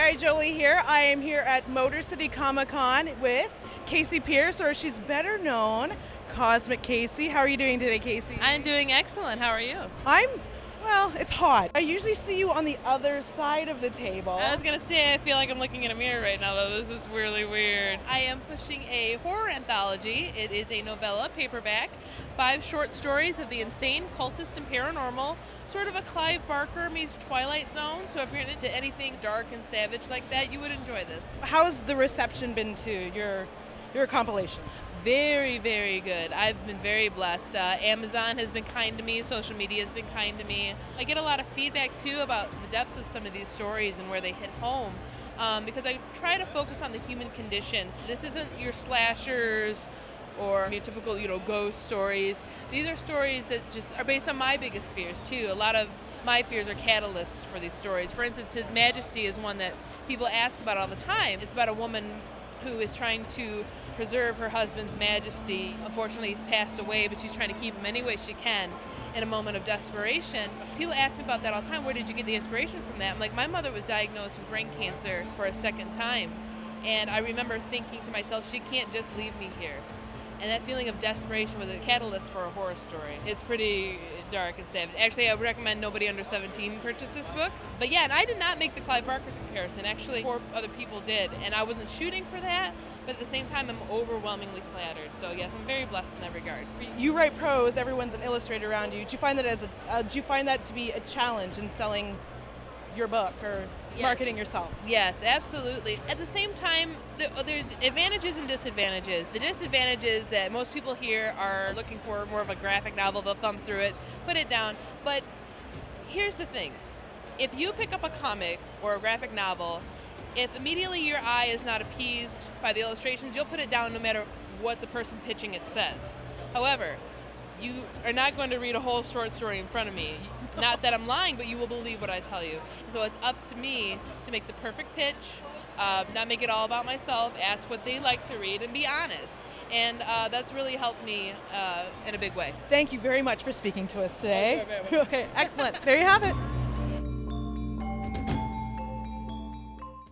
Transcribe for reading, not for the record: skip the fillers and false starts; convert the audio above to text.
G.I.Jolie here. I am here at Motor City Comic Con with Kasey Pierce, or she's better known, Kosmic Kasey. How are you doing today, Kasey? I'm doing excellent. How are you? Well, it's hot. I usually see you on the other side of the table. I was going to say, I feel like I'm looking in a mirror right now, though. This is really weird. I am pushing a horror anthology. It is a novella, paperback, 5 short stories of the insane, cultist, and paranormal. Sort of a Clive Barker meets Twilight Zone. So if you're into anything dark and savage like that, you would enjoy this. How's the reception been to your compilation? Very, very good. I've been very blessed. Amazon has been kind to me. Social media has been kind to me. I get a lot of feedback, too, about the depth of some of these stories and where they hit home, because I try to focus on the human condition. This isn't your slashers or your typical, ghost stories. These are stories that just are based on my biggest fears, too. A lot of my fears are catalysts for these stories. For instance, His Majesty is one that people ask about all the time. It's about a woman who is trying to preserve her husband's majesty. Unfortunately, he's passed away, but she's trying to keep him any way she can in a moment of desperation. People ask me about that all the time. Where did you get the inspiration from that? I'm like, my mother was diagnosed with brain cancer for a second time. And I remember thinking to myself, she can't just leave me here. And that feeling of desperation was a catalyst for a horror story. It's pretty dark and savage. Actually, I would recommend nobody under 17 purchase this book. But yeah, and I did not make the Clive Barker comparison. Actually, 4 other people did. And I wasn't shooting for that, but at the same time, I'm overwhelmingly flattered. So yes, I'm very blessed in that regard. You write prose, everyone's an illustrator around you. Do you find that to be a challenge in selling your book or marketing yourself? Yes, absolutely. At the same time, there's advantages and disadvantages. The disadvantages that most people here are looking for more of a graphic novel. They'll thumb through it, put it down. But here's the thing. If you pick up a comic or a graphic novel, if immediately your eye is not appeased by the illustrations, you'll put it down no matter what the person pitching it says. However, you are not going to read a whole short story in front of me. Not that I'm lying, but you will believe what I tell you. So it's up to me to make the perfect pitch, not make it all about myself, ask what they like to read, and be honest. And that's really helped me in a big way. Thank you very much for speaking to us today. Okay, excellent. There you have it.